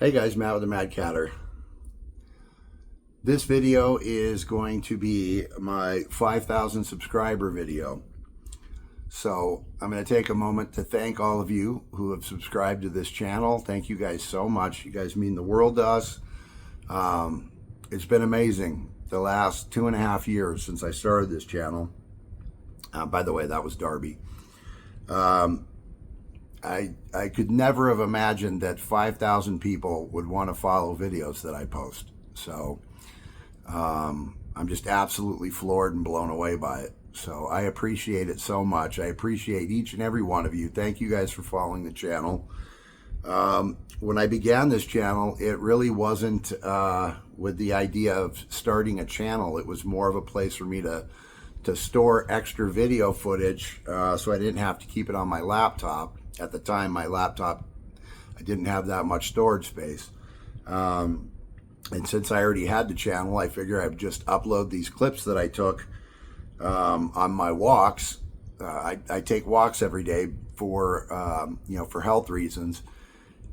Hey guys, Matt with the Mad Catter. This video is going to be my 5,000 subscriber video. So I'm going to take a moment to thank all of you who have subscribed to this channel. Thank you guys so much. You guys mean the world to us. It's been amazing the last 2.5 years since I started this channel. By the way, that was Darby. I could never have imagined that 5,000 people would want to follow videos that I post. So I'm just absolutely floored and blown away by it. So I appreciate it so much. I appreciate each and every one of you. Thank you guys for following the channel. When I began this channel, it really wasn't with the idea of starting a channel. It was more of a place for me to store extra video footage so I didn't have to keep it on my laptop. At the time, my laptop, I didn't have that much storage space. And since I already had the channel, I figured I'd just upload these clips that I took on my walks. I take walks every day for, for health reasons.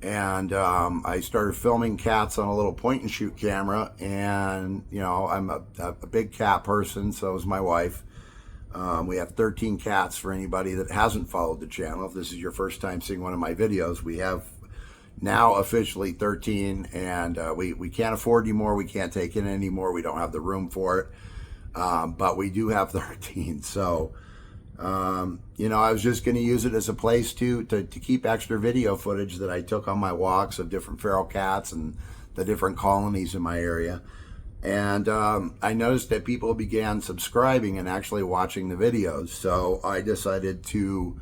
And I started filming cats on a little point and shoot camera. And, I'm a big cat person, so is my wife. We have 13 cats for anybody that hasn't followed the channel. If this is your first time seeing one of my videos, we have now officially 13, and we can't afford any more. We can't take in any more. We don't have the room for it, but we do have 13. So, I was just going to use it as a place to keep extra video footage that I took on my walks of different feral cats and the different colonies in my area. And I noticed that people began subscribing and actually watching the videos. So I decided to,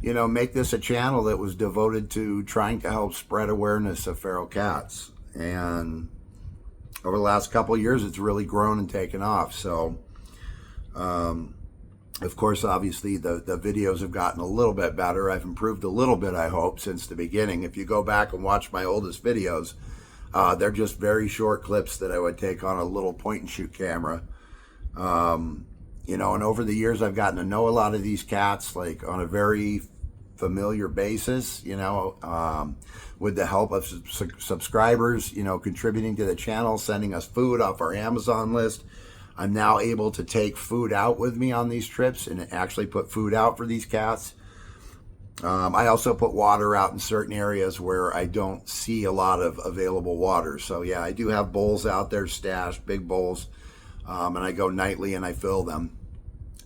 make this a channel that was devoted to trying to help spread awareness of feral cats. And over the last couple of years, it's really grown and taken off. So, of course, obviously, the videos have gotten a little bit better. I've improved a little bit, I hope, since the beginning. If you go back and watch my oldest videos, they're just very short clips that I would take on a little point and shoot camera. And over the years, I've gotten to know a lot of these cats, like on a very familiar basis, with the help of subscribers, contributing to the channel, sending us food off our Amazon list. I'm now able to take food out with me on these trips and actually put food out for these cats. I also put water out in certain areas where I don't see a lot of available water. So yeah, I do have bowls out there stashed, big bowls, and I go nightly and I fill them.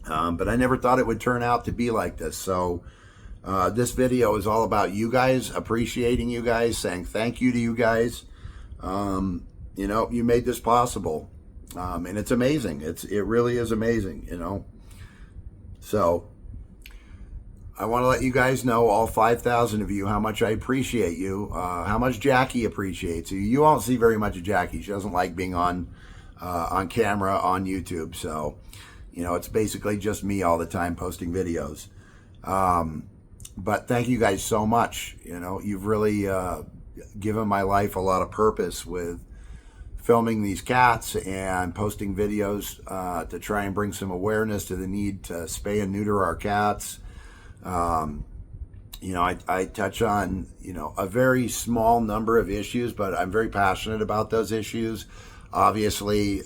But I never thought it would turn out to be like this. So this video is all about you guys, appreciating you guys, saying thank you to you guys. You made this possible, and it's amazing. It really is amazing, So I want to let you guys know, all 5,000 of you, how much I appreciate you, how much Jackie appreciates you. You won't see very much of Jackie. She doesn't like being on camera on YouTube. So, it's basically just me all the time posting videos. But thank you guys so much. You've really given my life a lot of purpose with filming these cats and posting videos to try and bring some awareness to the need to spay and neuter our cats. I touch on, a very small number of issues, but I'm very passionate about those issues. Obviously,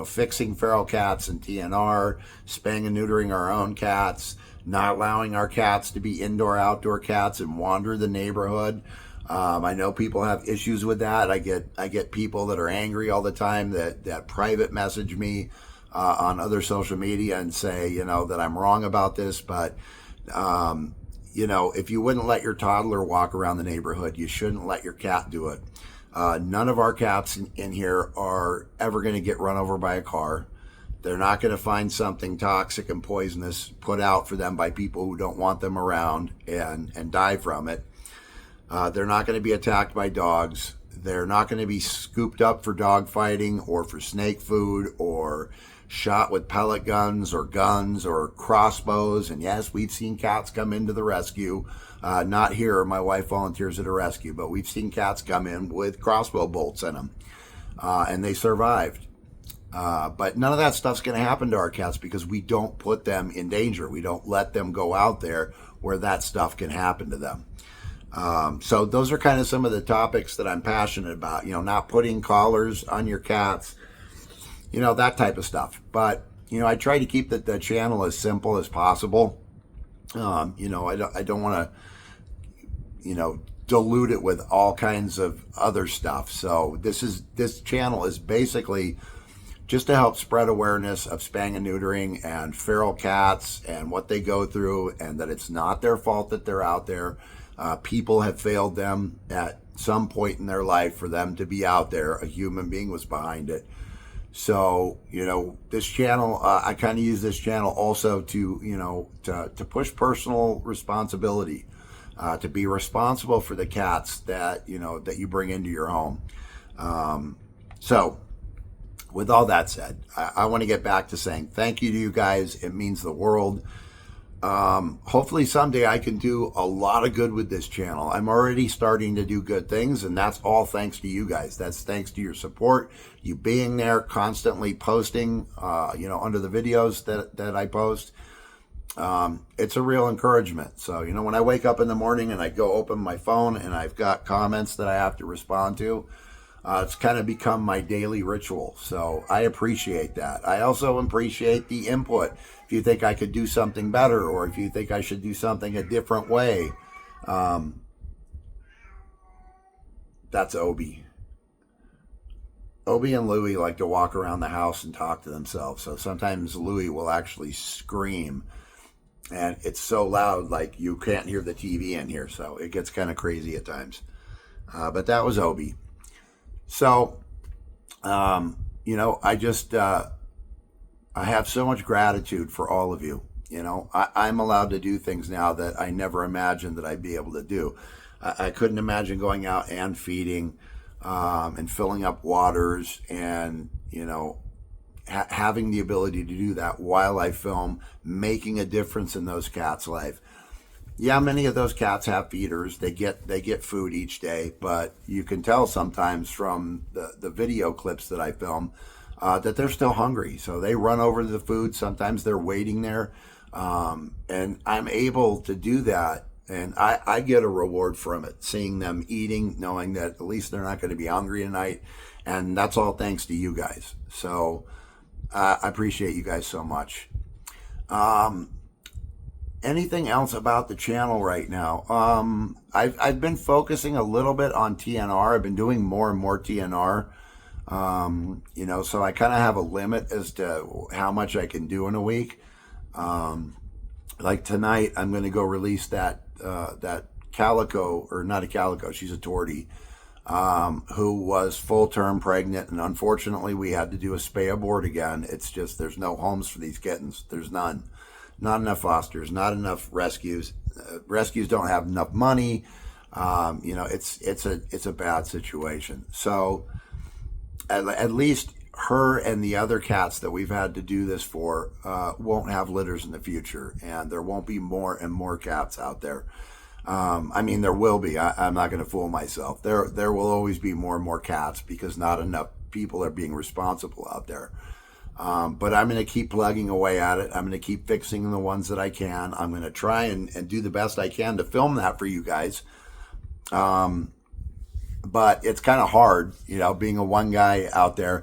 fixing feral cats and TNR, spaying and neutering our own cats, not allowing our cats to be indoor-outdoor cats and wander the neighborhood. I know people have issues with that. I get people that are angry all the time that private message me on other social media and say, that I'm wrong about this, but if you wouldn't let your toddler walk around the neighborhood, you shouldn't let your cat do it. None of our cats in here are ever going to get run over by a car. They're not going to find something toxic and poisonous put out for them by people who don't want them around and die from it. They're not going to be attacked by dogs. They're not going to be scooped up for dog fighting or for snake food or shot with pellet guns or crossbows. And yes, we've seen cats come into the rescue. Not here, my wife volunteers at a rescue, but we've seen cats come in with crossbow bolts in them, and they survived. But none of that stuff's going to happen to our cats because we don't put them in danger. We don't let them go out there where that stuff can happen to them. So those are kind of some of the topics that I'm passionate about, not putting collars on your cats, that type of stuff. But, I try to keep the channel as simple as possible. I don't want to, dilute it with all kinds of other stuff. So this channel is basically just to help spread awareness of spaying and neutering and feral cats and what they go through, and that it's not their fault that they're out there. People have failed them at some point in their life for them to be out there. A human being was behind it. So, this channel, I kind of use this channel also to, to push personal responsibility, to be responsible for the cats that, that you bring into your home. So with all that said, I want to get back to saying thank you to you guys. It means the world. Hopefully someday I can do a lot of good with this channel. I'm already starting to do good things, and that's all thanks to you guys. That's thanks to your support, you being there, constantly posting, under the videos that I post. It's a real encouragement. So, when I wake up in the morning and I go open my phone and I've got comments that I have to respond to, it's kind of become my daily ritual. So I appreciate that. I also appreciate the input. If you think I could do something better, or if you think I should do something a different way, that's Obi. Obi and Louie like to walk around the house and talk to themselves. So sometimes Louie will actually scream, and it's so loud, like you can't hear the TV in here. So it gets kind of crazy at times. But that was Obi. So, I just, I have so much gratitude for all of you. I'm allowed to do things now that I never imagined that I'd be able to do. I couldn't imagine going out and feeding, and filling up waters and, having the ability to do that while I film, making a difference in those cats' life. Yeah, many of those cats have feeders. They get food each day, but you can tell sometimes from the video clips that I film that they're still hungry. So they run over to the food. Sometimes they're waiting there, and I'm able to do that, and I get a reward from it, seeing them eating, knowing that at least they're not going to be hungry tonight, and that's all thanks to you guys. So I appreciate you guys so much. Anything else about the channel right now? I've been focusing a little bit on TNR. I've been doing more and more TNR. So I kind of have a limit as to how much I can do in a week. Like tonight, I'm going to go release that calico, or not a calico, she's a tortie, who was full-term pregnant, and unfortunately we had to do a spay abort again. It's just, there's no homes for these kittens. There's none. Not enough fosters, not enough rescues. Rescues don't have enough money. It's a bad situation. So at least her and the other cats that we've had to do this for won't have litters in the future, and there won't be more and more cats out there. There will be. I'm not going to fool myself. There will always be more and more cats because not enough people are being responsible out there. But I'm going to keep plugging away at it. I'm going to keep fixing the ones that I can. I'm going to try and do the best I can to film that for you guys. But it's kind of hard, being a one guy out there.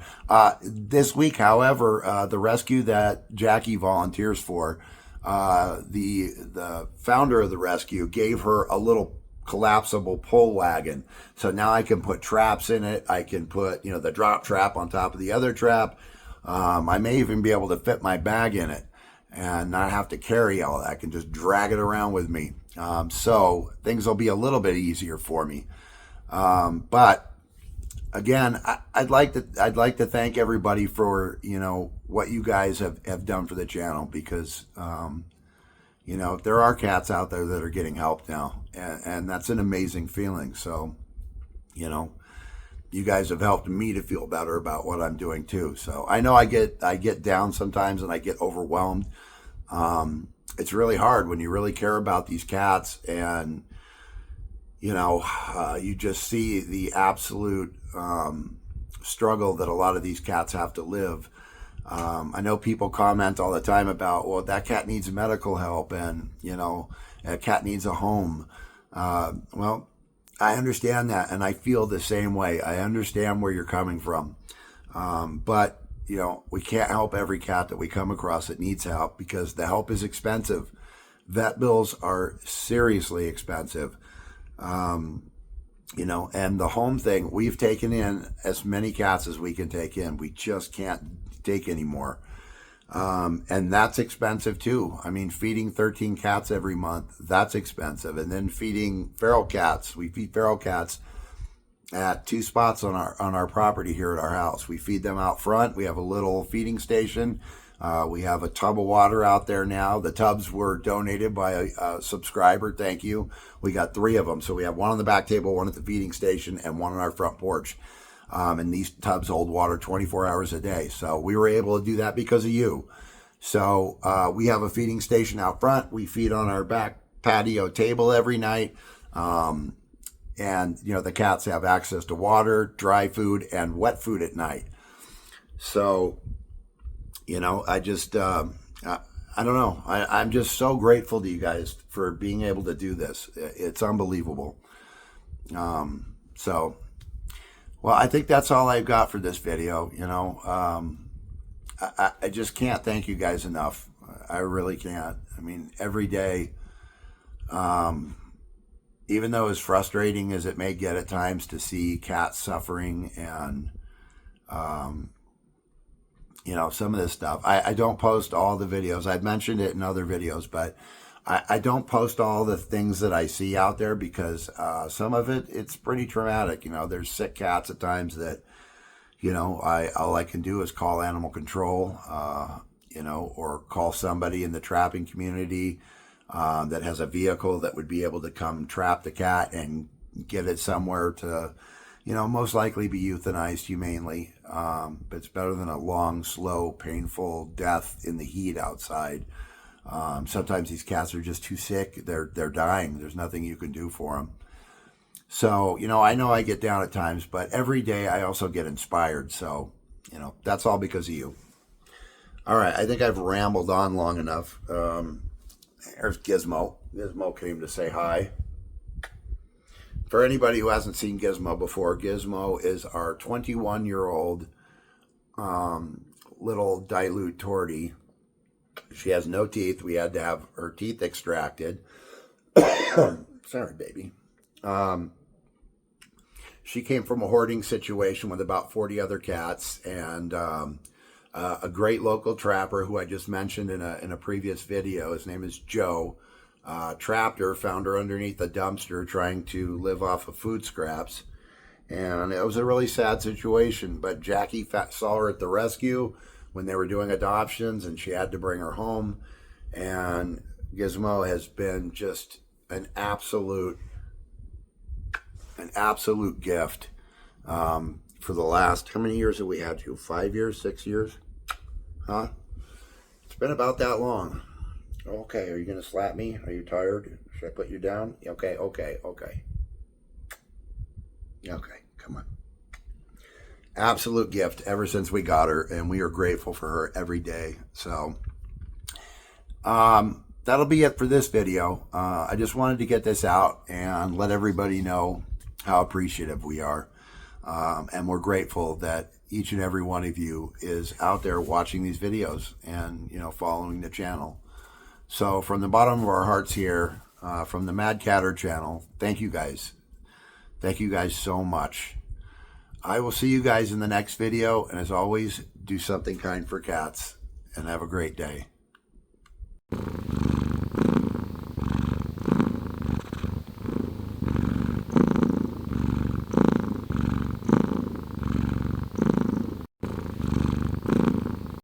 This week, however, the rescue that Jackie volunteers for, the founder of the rescue gave her a little collapsible pull wagon. So now I can put traps in it. I can put, the drop trap on top of the other trap. I may even be able to fit my bag in it and not have to carry all that. I can just drag it around with me. So things will be a little bit easier for me. But again, I'd like to thank everybody for, what you guys have done for the channel, because, there are cats out there that are getting help now, and that's an amazing feeling. So, you guys have helped me to feel better about what I'm doing too. So I know I get down sometimes and I get overwhelmed. It's really hard when you really care about these cats, and you just see the absolute struggle that a lot of these cats have to live. I know people comment all the time about, well, that cat needs medical help, and a cat needs a home. Well, I understand that, and I feel the same way. I understand where you're coming from, but we can't help every cat that we come across that needs help, because the help is expensive. Vet bills are seriously expensive. And the home thing, we've taken in as many cats as we can take in. We just can't take any more. And that's expensive too. I mean, feeding 13 cats every month, that's expensive. And then feeding feral cats. We feed feral cats at 2 spots on our property here at our house. We feed them out front. We have a little feeding station. We have a tub of water out there now. The tubs were donated by a subscriber. Thank you. We got 3 of them. So we have one on the back table, one at the feeding station, and one on our front porch. And these tubs hold water 24 hours a day. So we were able to do that because of you. So we have a feeding station out front. We feed on our back patio table every night. And the cats have access to water, dry food, and wet food at night. So, I just, I don't know. I'm just so grateful to you guys for being able to do this. It's unbelievable. Well, I think that's all I've got for this video. I just can't thank you guys enough. I really can't. I mean, every day, even though as frustrating as it may get at times to see cats suffering and, some of this stuff, I don't post all the videos. I've mentioned it in other videos, but I don't post all the things that I see out there, because some of it's pretty traumatic. There's sick cats at times that, all I can do is call animal control, or call somebody in the trapping community that has a vehicle that would be able to come trap the cat and get it somewhere to, most likely be euthanized humanely. But it's better than a long, slow, painful death in the heat outside. Sometimes these cats are just too sick. They're dying. There's nothing you can do for them. So, I know I get down at times, but every day I also get inspired. So, that's all because of you. All right. I think I've rambled on long enough. There's Gizmo. Gizmo came to say hi. For anybody who hasn't seen Gizmo before, Gizmo is our 21-year-old little dilute tortie. She has no teeth. We had to have her teeth extracted. Sorry, baby. She came from a hoarding situation with about 40 other cats, and a great local trapper who I just mentioned in a previous video. His name is Joe. Trapped her, found her underneath a dumpster trying to live off of food scraps. And it was a really sad situation, but Jackie saw her at the rescue when they were doing adoptions, and she had to bring her home. And Gizmo has been just an absolute gift for the last, how many years have we had you? 5 years, 6 years? Huh? It's been about that long. Okay, are you going to slap me? Are you tired? Should I put you down? Okay, come on. Absolute gift ever since we got her, and we are grateful for her every day. So, that'll be it for this video. I just wanted to get this out and let everybody know how appreciative we are. And we're grateful that each and every one of you is out there watching these videos and, following the channel. So from the bottom of our hearts here, from the Mad Catter channel, thank you guys. Thank you guys so much. I will see you guys in the next video. And as always, do something kind for cats and have a great day.